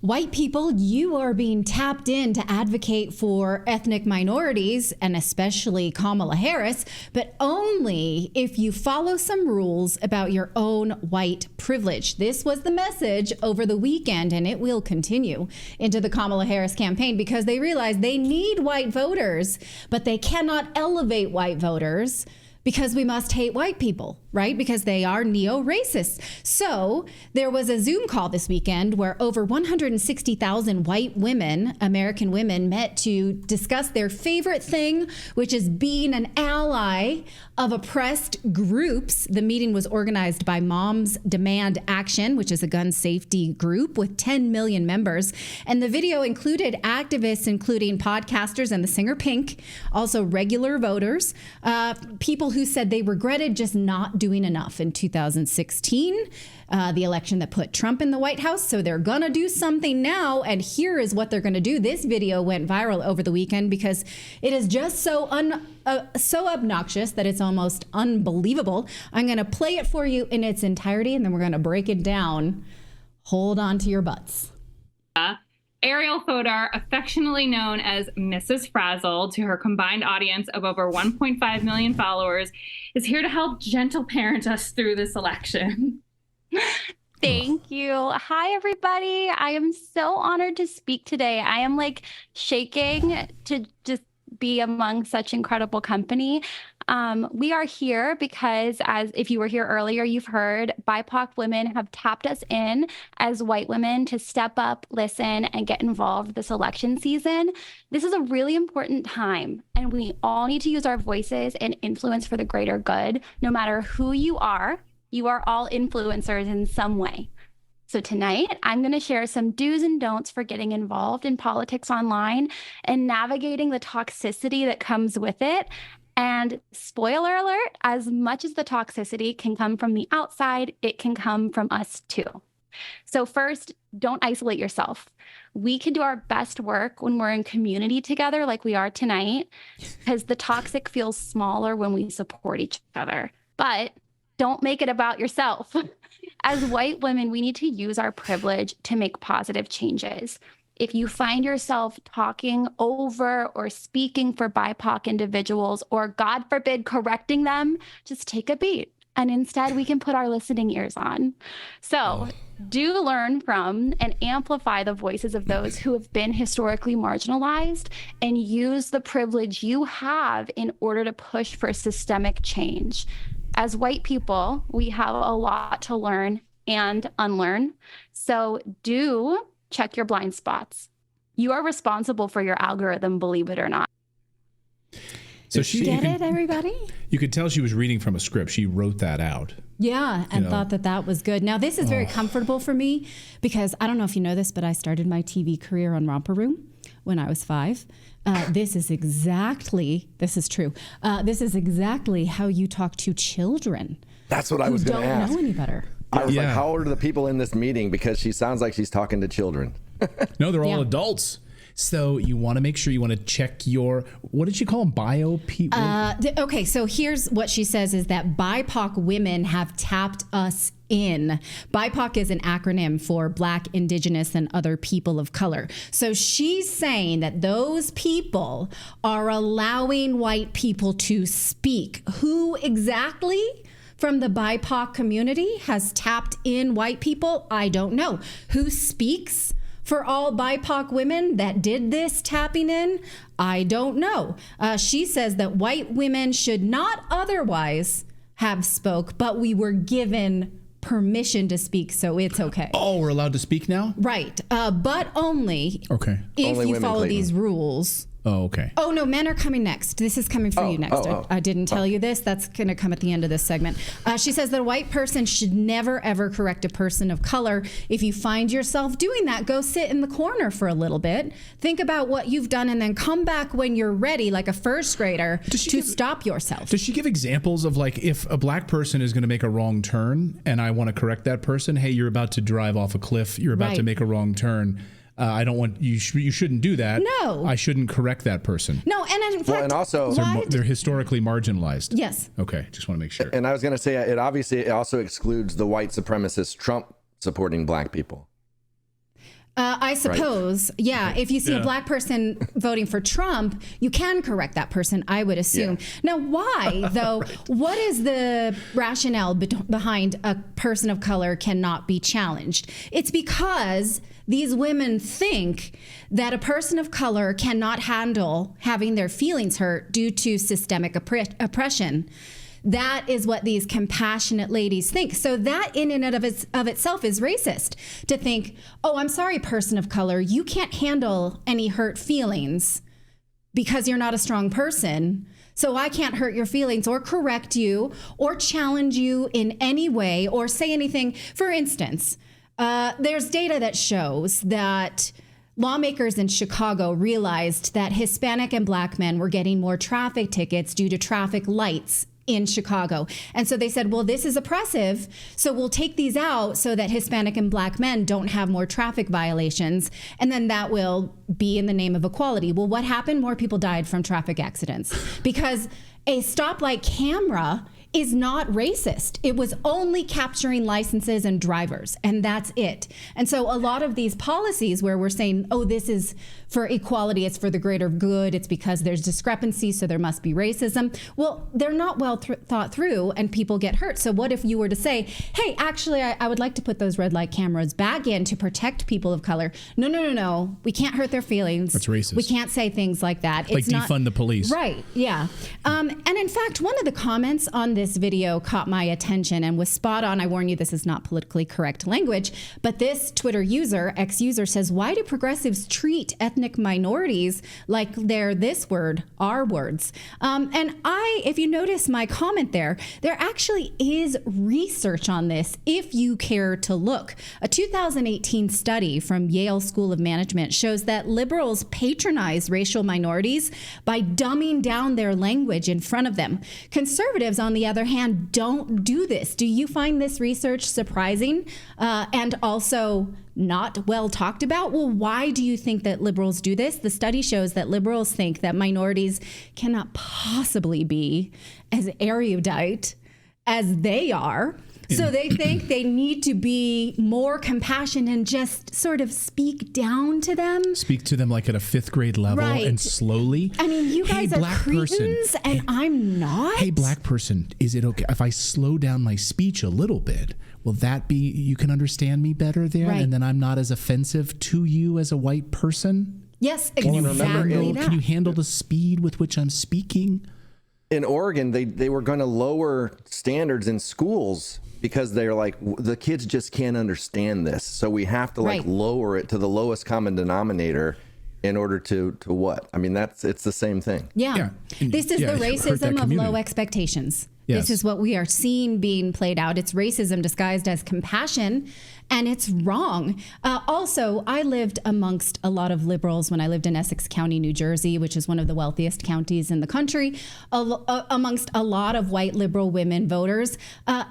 White people, you are being tapped in to advocate for ethnic minorities, and especially Kamala Harris, but only if you follow some rules about your own white privilege. This was the message over the weekend, and it will continue into the Kamala Harris campaign because they realize they need white voters, but they cannot elevate white voters because we must hate white people, right? Because they are neo-racists. So there was a Zoom call this weekend where over 160,000 white women, American women, met to discuss their favorite thing, which is being an ally of oppressed groups. The meeting was organized by Moms Demand Action, which is a gun safety group with 10 million members. And the video included activists, including podcasters and the singer Pink, also regular voters, people who said they regretted just not doing enough in 2016, the election that put Trump in the White House. So they're going to do something now. And here is what they're going to do. This video went viral over the weekend because it is just so obnoxious that it's almost unbelievable. I'm going to play it for you in its entirety, and then we're going to break it down. Hold on to your butts. Ariel Fodor, affectionately known as Mrs. Frazzle to her combined audience of over 1.5 million followers, is here to help gentle parent us through this election. Thank you. Hi, everybody. I am so honored to speak today. I am shaking to just be among such incredible company. We are here because, as if you were here earlier, you've heard BIPOC women have tapped us in as white women to step up, listen, and get involved this election season. This is a really important time, and we all need to use our voices and influence for the greater good. No matter who you are all influencers in some way. So tonight, I'm going to share some do's and don'ts for getting involved in politics online and navigating the toxicity that comes with it. And spoiler alert, as much as the toxicity can come from the outside, it can come from us too. So first, don't isolate yourself. We can do our best work when we're in community together like we are tonight, because the toxic feels smaller when we support each other. But don't make it about yourself. As white women, we need to use our privilege to make positive changes. If you find yourself talking over or speaking for BIPOC individuals, or God forbid, correcting them, just take a beat. And instead, we can put our listening ears on. So do learn from and amplify the voices of those who have been historically marginalized, and use the privilege you have in order to push for systemic change. As white people, we have a lot to learn and unlearn. So do check your blind spots. You are responsible for your algorithm, believe it or not. So Get it, everybody? You could tell she was reading from a script. She wrote that out. Yeah, and thought that was good. Now, this is very comfortable for me because I don't know if you know this, but I started my TV career on Romper Room when I was 5. This is exactly how you talk to children. That's what I was going to ask. Don't know any better. I was like, how old are the people in this meeting? Because she sounds like she's talking to children. No, they're all adults. So you want to make sure you want to check your, what did she call them? Okay, so here's what she says is that BIPOC women have tapped us in. BIPOC is an acronym for Black, Indigenous, and Other People of Color. So she's saying that those people are allowing white people to speak. Who exactly from the BIPOC community has tapped in white people? I don't know. Who speaks for all BIPOC women that did this tapping in? I don't know. She says that white women should not otherwise have spoke, but we were given permission to speak, so it's okay. Oh, we're allowed to speak now? Right, but only if only you women, follow Clayton. these rules. Oh, okay. Oh, no, men are coming next. This is coming for you next. I didn't tell you this. That's going to come at the end of this segment. She says that a white person should never, ever correct a person of color. If you find yourself doing that, go sit in the corner for a little bit. Think about what you've done and then come back when you're ready, like a first grader, to stop yourself. Does she give examples of, like, if a black person is going to make a wrong turn and I want to correct that person? Hey, you're about to drive off a cliff. You're about to make a wrong turn. I don't want you. You shouldn't do that. No, I shouldn't correct that person. No, and in fact, and also they're historically marginalized. Yes. Okay, just want to make sure. And I was going to say it also excludes the white supremacist Trump supporting black people. I suppose, yeah. If you see a black person voting for Trump, you can correct that person, I would assume. Yeah. Now, why, though? What is the rationale behind a person of color cannot be challenged? It's because these women think that a person of color cannot handle having their feelings hurt due to systemic oppression. That is what these compassionate ladies think. So that in and of itself is racist, to think, oh, I'm sorry, person of color, you can't handle any hurt feelings because you're not a strong person. So I can't hurt your feelings or correct you or challenge you in any way or say anything. For instance, there's data that shows that lawmakers in Chicago realized that Hispanic and black men were getting more traffic tickets due to traffic lights in Chicago. And so they said, well, this is oppressive, so we'll take these out so that Hispanic and black men don't have more traffic violations. And then that will be in the name of equality. Well, what happened? More people died from traffic accidents because a stoplight camera is not racist. It was only capturing licenses and drivers, and that's it. And so a lot of these policies where we're saying, oh, this is for equality, it's for the greater good, it's because there's discrepancy, so there must be racism. Well, they're not well thought through, and people get hurt. So what if you were to say, hey, actually, I would like to put those red light cameras back in to protect people of color. No. We can't hurt their feelings. That's racist. We can't say things like that. Like defund the police. Right, yeah. And in fact, one of the comments on this video caught my attention and was spot on. I warn you, this is not politically correct language, but this Twitter user, ex-user, says, why do progressives treat ethnic minorities like they're this word, our words? And if you notice my comment there actually is research on this if you care to look. A 2018 study from Yale School of Management shows that liberals patronize racial minorities by dumbing down their language in front of them. Conservatives, on the other hand, don't do this. Do you find this research surprising and also not well talked about? Well, why do you think that liberals do this? The study shows that liberals think that minorities cannot possibly be as erudite as they are. So they think they need to be more compassionate and just sort of speak down to them. Speak to them like at a 5th grade level and slowly. I mean, you guys are cretins and I'm not. Hey, black person, is it okay if I slow down my speech a little bit? Will that be, you can understand me better there? Right. And then I'm not as offensive to you as a white person? Yes, exactly. Can you handle the speed with which I'm speaking? In Oregon, they were going to lower standards in schools because they're like, the kids just can't understand this. So we have to lower it to the lowest common denominator in order to what? I mean, it's the same thing. Yeah. This is the racism of low expectations. Yes. This is what we are seeing being played out. It's racism disguised as compassion, and it's wrong. Also, I lived amongst a lot of liberals when I lived in Essex County, New Jersey, which is one of the wealthiest counties in the country, amongst a lot of white liberal women voters.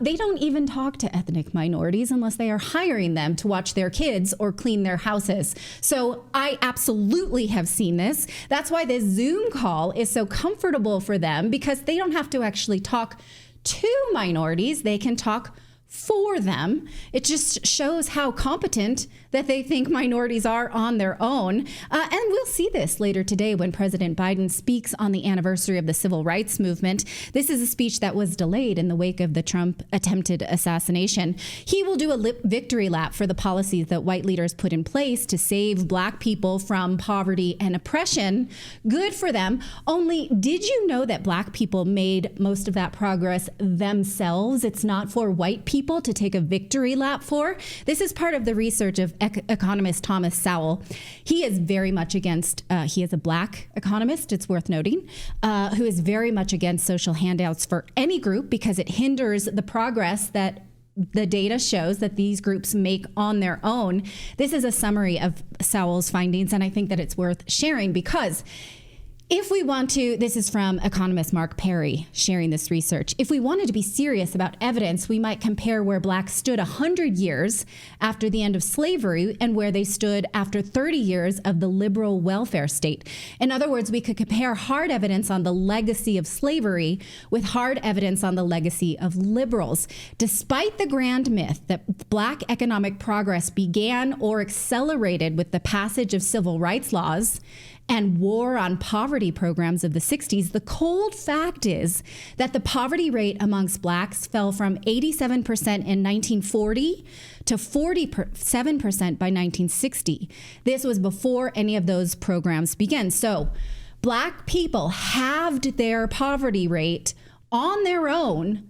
They don't even talk to ethnic minorities unless they are hiring them to watch their kids or clean their houses. So I absolutely have seen this. That's why this Zoom call is so comfortable for them, because they don't have to actually talk to minorities. They can talk for them. It just shows how competent that they think minorities are on their own. And we'll see this later today when President Biden speaks on the anniversary of the civil rights movement. This is a speech that was delayed in the wake of the Trump attempted assassination. He will do a victory lap for the policies that white leaders put in place to save black people from poverty and oppression. Good for them. Only, did you know that black people made most of that progress themselves? It's not for white people to take a victory lap for. This is part of the research of economist Thomas Sowell. He is very much against, he is a black economist, it's worth noting, who is very much against social handouts for any group because it hinders the progress that the data shows that these groups make on their own. This is a summary of Sowell's findings, and I think that it's worth sharing because If we want to, this is from economist Mark Perry sharing this research. If we wanted to be serious about evidence, we might compare where blacks stood 100 years after the end of slavery and where they stood after 30 years of the liberal welfare state. In other words, we could compare hard evidence on the legacy of slavery with hard evidence on the legacy of liberals. Despite the grand myth that black economic progress began or accelerated with the passage of civil rights laws and war on poverty programs of the 60s, the cold fact is that the poverty rate amongst blacks fell from 87% in 1940 to 47% by 1960. This was before any of those programs began. So black people halved their poverty rate on their own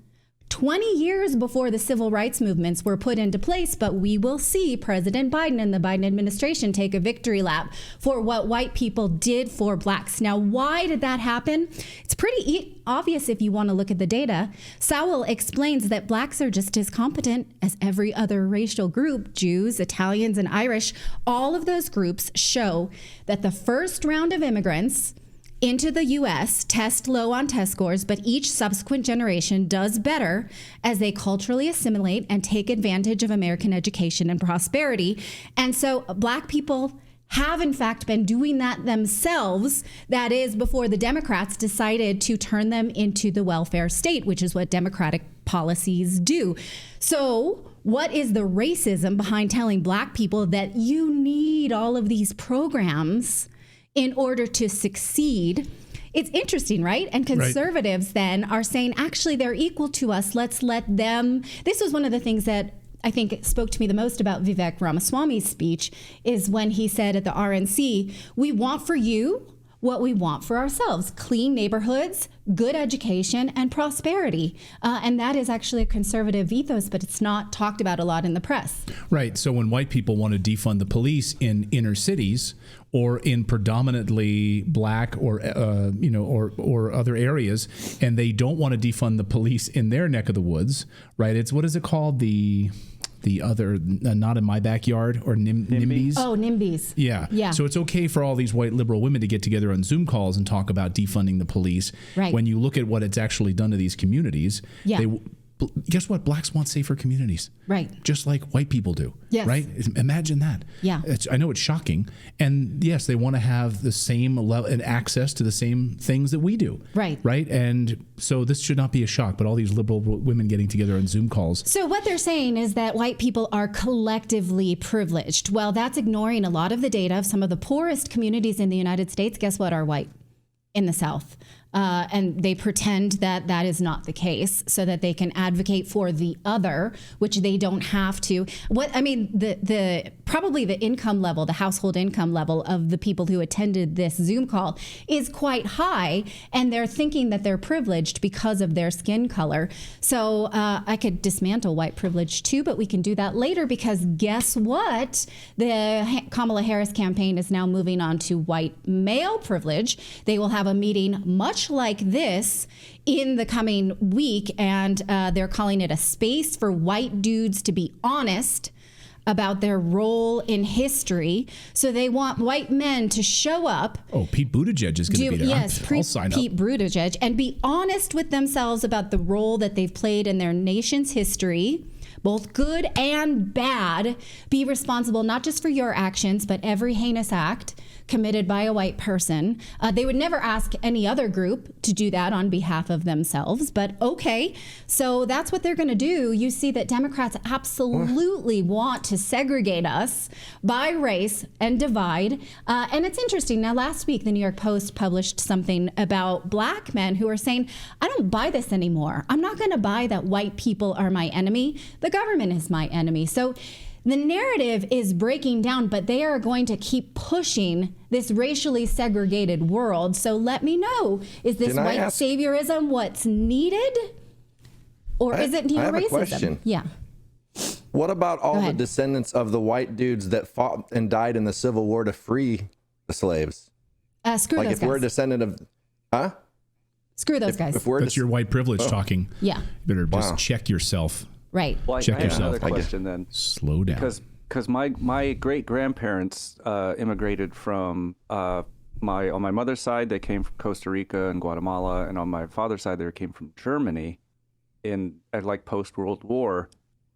20 years before the civil rights movements were put into place, but we will see President Biden and the Biden administration take a victory lap for what white people did for blacks. Now, why did that happen? It's pretty obvious if you want to look at the data. Sowell explains that blacks are just as competent as every other racial group. Jews, Italians, and Irish, all of those groups show that the first round of immigrants into the U.S. test low on test scores, but each subsequent generation does better as they culturally assimilate and take advantage of American education and prosperity. And so black people have in fact been doing that themselves. That is before the Democrats decided to turn them into the welfare state, which is what Democratic policies do. So what is the racism behind telling black people that you need all of these programs in order to succeed? It's interesting, right? And conservatives then are saying, actually, they're equal to us. Let's let them. This was one of the things that I think spoke to me the most about Vivek Ramaswamy's speech, is when he said at the RNC, we want for you what we want for ourselves: clean neighborhoods, good education, and prosperity. And that is actually a conservative ethos, but it's not talked about a lot in the press. Right. So when white people want to defund the police in inner cities or in predominantly black or other areas, and they don't want to defund the police in their neck of the woods, right? It's, what is it called? The other, not in my backyard, or NIMBYs. Oh, NIMBYs. Yeah. So it's okay for all these white liberal women to get together on Zoom calls and talk about defunding the police. Right. When you look at what it's actually done to these communities, guess what? Blacks want safer communities. Right. Just like white people do. Yes. Right? Imagine that. Yeah. I know it's shocking. And yes, they want to have the same level and access to the same things that we do. Right. Right? And so this should not be a shock, but all these liberal women getting together on Zoom calls. So what they're saying is that white people are collectively privileged. Well, that's ignoring a lot of the data of some of the poorest communities in the United States. Guess what? Are white in the South. And they pretend that that is not the case so that they can advocate for the other, which they don't have to. The probably the income level, the household income level of the people who attended this Zoom call is quite high, and they're thinking that they're privileged because of their skin color. So I could dismantle white privilege too, but we can do that later, because guess what? The Kamala Harris campaign is now moving on to white male privilege. They will have a meeting much like this in the coming week, and they're calling it a space for white dudes to be honest about their role in history. So they want white men to show up. Oh, Pete Buttigieg is going to be there. Yes, I'll sign Pete up. Buttigieg, and be honest with themselves about the role that they've played in their nation's history, both good and bad. Be responsible not just for your actions, but every heinous act committed by a white person. They would never ask any other group to do that on behalf of themselves, but okay. So that's what they're going to do. You see that Democrats absolutely want to segregate us by race and divide. And it's interesting. Now, last week, the New York Post published something about black men who are saying, I don't buy this anymore. I'm not going to buy that white people are my enemy. The government is my enemy. So the narrative is breaking down, but they are going to keep pushing this racially segregated world. So let me know, is this white saviorism what's needed? Or is it neo-racism? I have a question. Yeah. What about all the descendants of the white dudes that fought and died in the Civil War to free the slaves? Screw like those if guys. we're a descendant of, Screw those guys. That's your white privilege talking. Yeah. You better just check yourself. Right. Well, Check I have yourself. another question then. Slow down. Because my great grandparents immigrated from on my mother's side, they came from Costa Rica and Guatemala, and on my father's side, they came from Germany at like post-World War.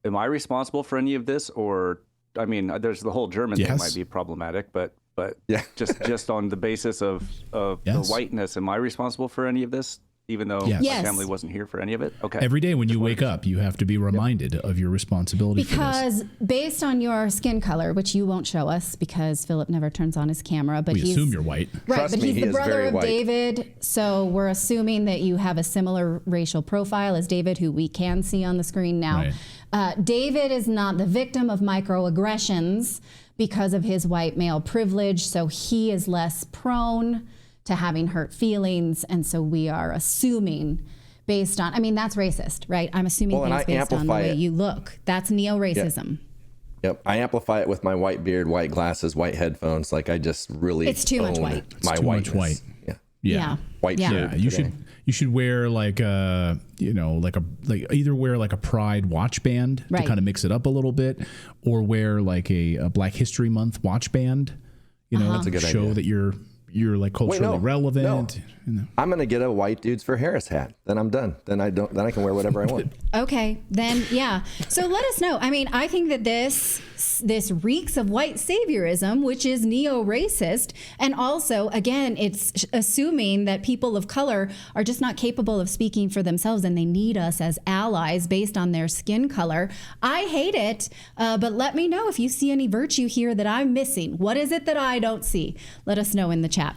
Am I responsible for any of this? Or, I mean, there's the whole German thing might be problematic, but yeah, just on the basis of the whiteness, am I responsible for any of this? Even though my family wasn't here for any of it? Okay. Every day when you wake up, you have to be reminded of your responsibility because for this. Based on your skin color, which you won't show us because Philip never turns on his camera, but we assume you're white. Right, Trust but me, he's he the is brother very of white. David, so we're assuming that you have a similar racial profile as David, who we can see on the screen now. Right. David is not the victim of microaggressions because of his white male privilege, so he is less prone to having hurt feelings, and so we are assuming based on, I mean, that's racist, right? I'm assuming things based on the way you look. That's neo-racism. Yep. I amplify it with my white beard, white glasses, white headphones. Like I just really It's too much white. My It's too whiteness. much white. Yeah. White shirt. Yeah, you should wear like either wear like a Pride watch band to kind of mix it up a little bit, or wear like a Black History Month watch band. That's a good show idea. that you're like culturally relevant. No. I'm gonna get a white Dudes for Harris hat. Then I'm done. Then I can wear whatever I want. Okay, then yeah. So let us know. I mean, I think that this reeks of white saviorism, which is neo-racist, and also, again, it's assuming that people of color are just not capable of speaking for themselves, and they need us as allies based on their skin color. I hate it, but let me know if you see any virtue here that I'm missing. What is it that I don't see? Let us know in the chat.